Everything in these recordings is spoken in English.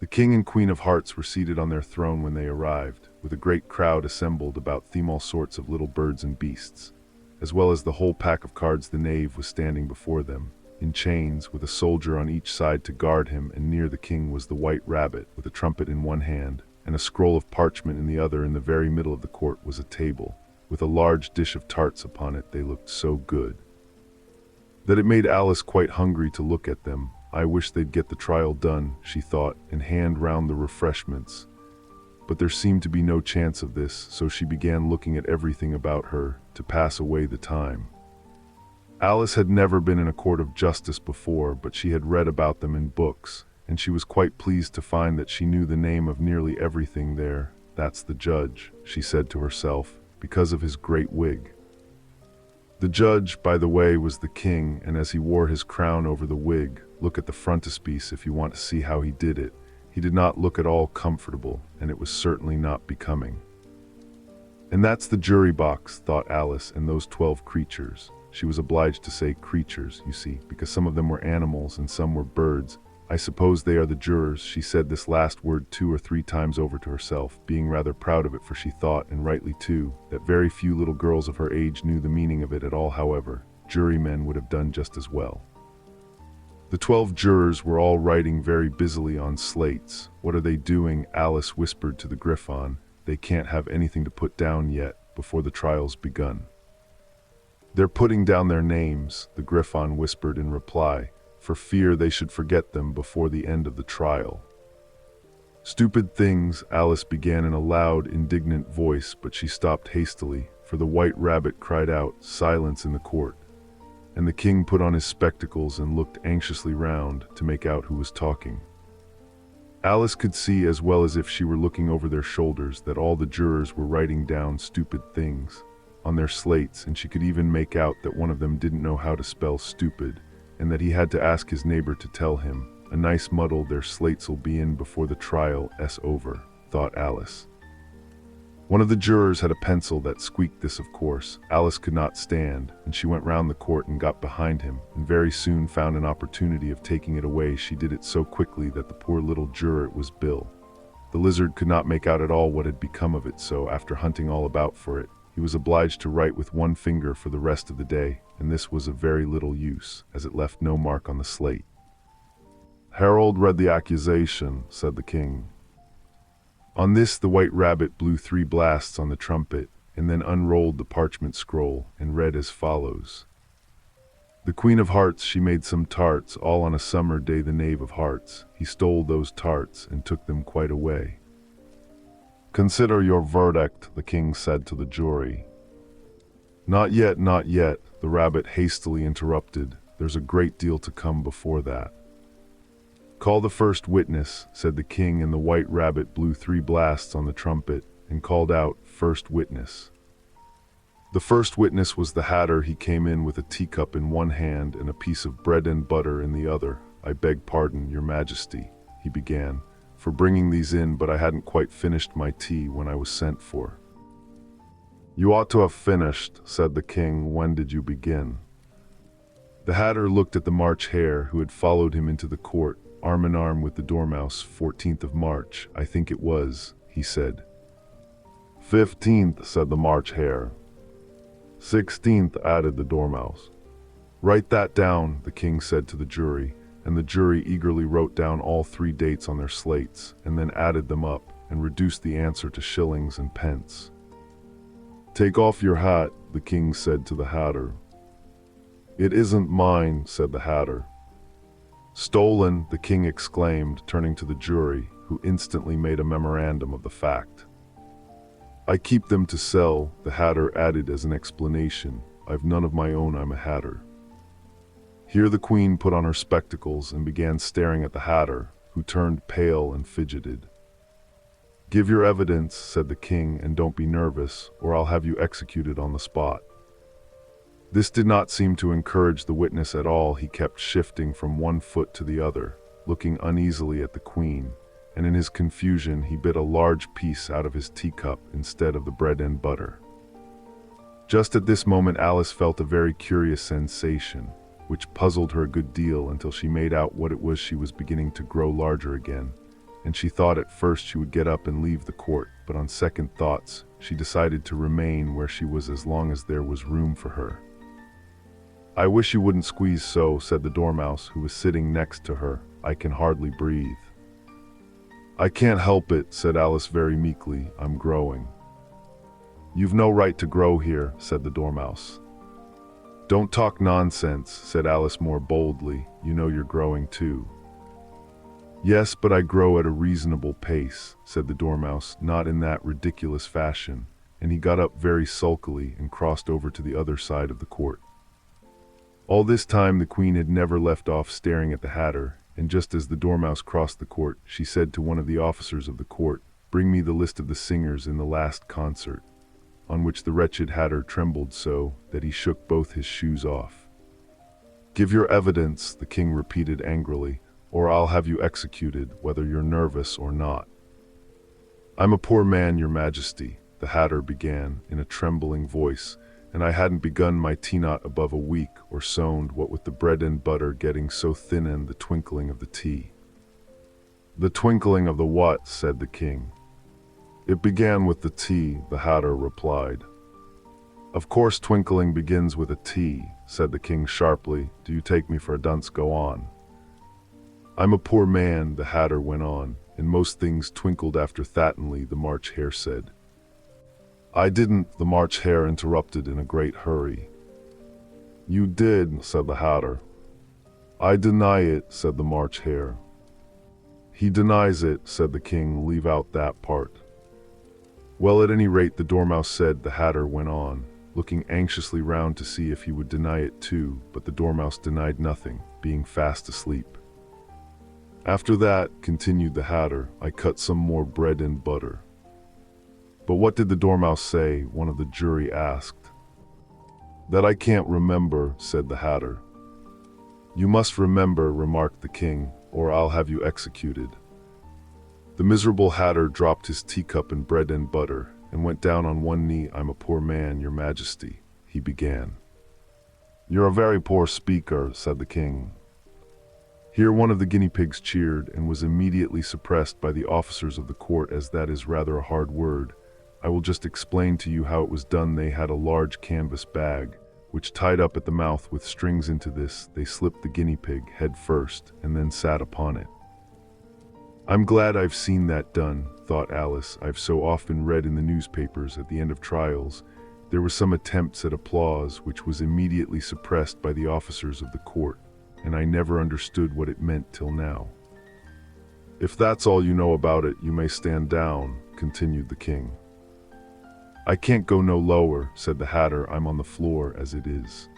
The King and Queen of Hearts were seated on their throne when they arrived, with a great crowd assembled about them, all sorts of little birds and beasts, as well as the whole pack of cards. The knave was standing before them, in chains, with a soldier on each side to guard him, and near the king was the white rabbit, with a trumpet in one hand, and a scroll of parchment in the other. In the very middle of the court was a table, with a large dish of tarts upon it. They looked so good that it made Alice quite hungry to look at them. I wish they'd get the trial done, she thought, and hand round the refreshments. But there seemed to be no chance of this, so she began looking at everything about her to pass away the time. Alice had never been in a court of justice before, but she had read about them in books, and she was quite pleased to find that she knew the name of nearly everything there. That's the judge, she said to herself, because of his great wig. The judge, by the way, was the king, and as he wore his crown over the wig, look at the frontispiece if you want to see how he did it, he did not look at all comfortable, and it was certainly not becoming. And that's the jury box, thought Alice, and those 12 creatures. She was obliged to say creatures, you see, because some of them were animals and some were birds. I suppose they are the jurors. She said this last word 2 or 3 times over to herself, being rather proud of it, for she thought, and rightly too, that very few little girls of her age knew the meaning of it at all. However, jurymen would have done just as well. The 12 jurors were all writing very busily on slates. What are they doing? Alice whispered to the Griffon. They can't have anything to put down yet, before the trial's begun. They're putting down their names, the Griffon whispered in reply, for fear they should forget them before the end of the trial. Stupid things, Alice began in a loud, indignant voice, but she stopped hastily, for the white rabbit cried out, "Silence in the court." And the king put on his spectacles and looked anxiously round to make out who was talking. Alice could see, as well as if she were looking over their shoulders, that all the jurors were writing down stupid things on their slates, and she could even make out that one of them didn't know how to spell stupid, and that he had to ask his neighbor to tell him. A nice muddle their slates'll be in before the trial's over, thought Alice. One of the jurors had a pencil that squeaked. This, of course, Alice could not stand, and she went round the court and got behind him, and very soon found an opportunity of taking it away. She did it so quickly that the poor little juror, it was Bill, the lizard, could not make out at all what had become of it, so after hunting all about for it, he was obliged to write with one finger for the rest of the day, and this was of very little use, as it left no mark on the slate. "Harold read the accusation," said the king. On this the white rabbit blew 3 blasts on the trumpet, and then unrolled the parchment scroll, and read as follows. "The Queen of Hearts, she made some tarts, all on a summer day. The Knave of Hearts, he stole those tarts, and took them quite away." "Consider your verdict," the king said to the jury. "Not yet, not yet," the rabbit hastily interrupted. "There's a great deal to come before that." "Call the first witness," said the king, and the white rabbit blew 3 blasts on the trumpet, and called out, "First witness." The first witness was the Hatter. He came in with a teacup in one hand and a piece of bread and butter in the other. "I beg pardon, your majesty," he began, "for bringing these in, but I hadn't quite finished my tea when I was sent for." "You ought to have finished," said the king. "When did you begin?" The Hatter looked at the March Hare, who had followed him into the court, arm in arm with the Dormouse. 14th of March, I think it was, he said. 15th, said the March Hare. 16th, added the Dormouse. "Write that down," the king said to the jury, and the jury eagerly wrote down all 3 dates on their slates, and then added them up, and reduced the answer to shillings and pence. "Take off your hat," the king said to the Hatter. "It isn't mine," said the Hatter. "Stolen," the king exclaimed, turning to the jury, who instantly made a memorandum of the fact. "I keep them to sell," the Hatter added as an explanation. "I've none of my own, I'm a Hatter." Here the queen put on her spectacles and began staring at the Hatter, who turned pale and fidgeted. "Give your evidence," said the king, "and don't be nervous, or I'll have you executed on the spot." This did not seem to encourage the witness at all. He kept shifting from one foot to the other, looking uneasily at the queen, and in his confusion he bit a large piece out of his teacup instead of the bread and butter. Just at this moment Alice felt a very curious sensation, which puzzled her a good deal until she made out what it was. She was beginning to grow larger again, and she thought at first she would get up and leave the court, but on second thoughts, she decided to remain where she was as long as there was room for her. "I wish you wouldn't squeeze so," said the Dormouse, who was sitting next to her. "I can hardly breathe." "I can't help it," said Alice very meekly. "I'm growing." "You've no right to grow here," said the Dormouse. "Don't talk nonsense," said Alice more boldly. "You know you're growing too." "Yes, but I grow at a reasonable pace," said the Dormouse, not in that ridiculous fashion, and he got up very sulkily and crossed over to the other side of the court. All this time the Queen had never left off staring at the Hatter, and just as the Dormouse crossed the court, she said to one of the officers of the court, "Bring me the list of the singers in the last concert," on which the wretched Hatter trembled so that he shook both his shoes off. "Give your evidence," the King repeated angrily, "or I'll have you executed, whether you're nervous or not." "I'm a poor man, your Majesty," the Hatter began in a trembling voice, "and I hadn't begun my tea-knot above a week, or sowned, what with the bread and butter getting so thin and the twinkling of the tea." "The twinkling of the what?" said the King. "It began with the tea," the Hatter replied. "Of course twinkling begins with a T," said the King sharply. "Do you take me for a dunce? Go on." "I'm a poor man," the Hatter went on, "and most things twinkled after Thattenly," the March Hare said. "I didn't," the March Hare interrupted in a great hurry. "You did," said the Hatter. "I deny it," said the March Hare. "He denies it," said the King. "Leave out that part." "Well, at any rate," the Dormouse said, the Hatter went on, looking anxiously round to see if he would deny it too, but the Dormouse denied nothing, being fast asleep. "After that," continued the Hatter, "I cut some more bread and butter." "But what did the Dormouse say?" one of the jury asked. "That I can't remember," said the Hatter. "You must remember," remarked the King, "or I'll have you executed." The miserable Hatter dropped his teacup and bread and butter, and went down on one knee. "I'm a poor man, your Majesty," he began. "You're a very poor speaker," said the King. Here one of the guinea pigs cheered, and was immediately suppressed by the officers of the court, as that is rather a hard word. I will just explain to you how it was done. They had a large canvas bag, which tied up at the mouth with strings. Into this they slipped the guinea pig head first, and then sat upon it. "I'm glad I've seen that done," thought Alice. "I've so often read in the newspapers at the end of trials there were some attempts at applause, which was immediately suppressed by the officers of the court, and I never understood what it meant till now." "If that's all you know about it, you may stand down," continued the King. "I can't go no lower," said the Hatter. "I'm on the floor as it is."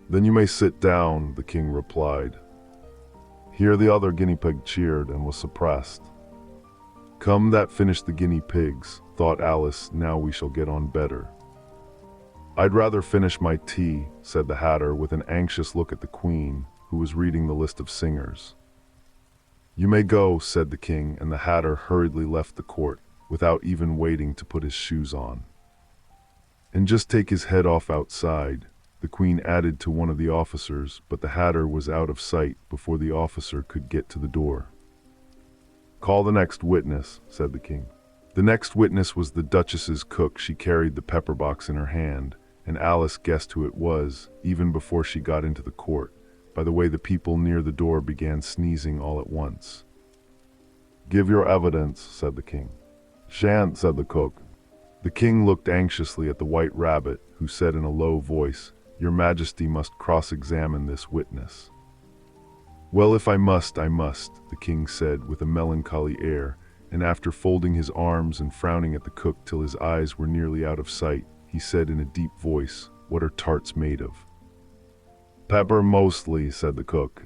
"Then you may sit down," the King replied. Here the other guinea pig cheered and was suppressed. "Come, that finished the guinea pigs," thought Alice. "Now we shall get on better." "I'd rather finish my tea," said the Hatter, with an anxious look at the Queen, who was reading the list of singers. "You may go," said the King, and the Hatter hurriedly left the court, without even waiting to put his shoes on. "And just take his head off outside," the Queen added to one of the officers, but the Hatter was out of sight before the officer could get to the door. "Call the next witness," said the King. The next witness was the Duchess's cook. She carried the pepper box in her hand, and Alice guessed who it was, even before she got into the court, by the way the people near the door began sneezing all at once. "Give your evidence," said the King. "Shan't," said the cook. The King looked anxiously at the White Rabbit, who said in a low voice, "Your Majesty must cross-examine this witness." "Well, if I must, I must," the King said with a melancholy air, and after folding his arms and frowning at the cook till his eyes were nearly out of sight, he said in a deep voice, "What are tarts made of?" "Pepper mostly," said the cook.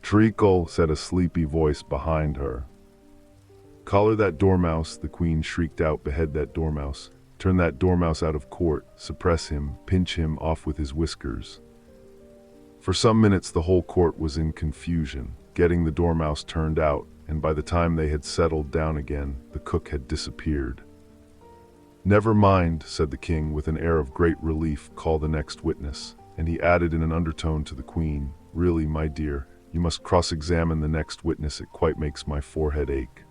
"Treacle," said a sleepy voice behind her. "Collar that Dormouse," the Queen shrieked out. "Behead that Dormouse. Turn that Dormouse out of court. Suppress him. Pinch him off with his whiskers." For some minutes the whole court was in confusion, getting the Dormouse turned out, and by the time they had settled down again, the cook had disappeared. "Never mind," said the King with an air of great relief. "Call the next witness." And he added in an undertone to the Queen, "Really, my dear, You must cross-examine the next witness. It quite makes my forehead ache."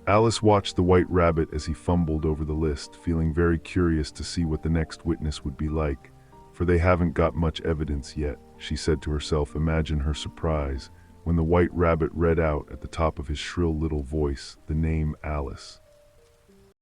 Alice watched the white rabbit as he fumbled over the list, feeling very curious to see what the next witness would be like. "For they haven't got much evidence yet," she said to herself. Imagine her surprise when the white rabbit read out at the top of his shrill little voice the name Alice.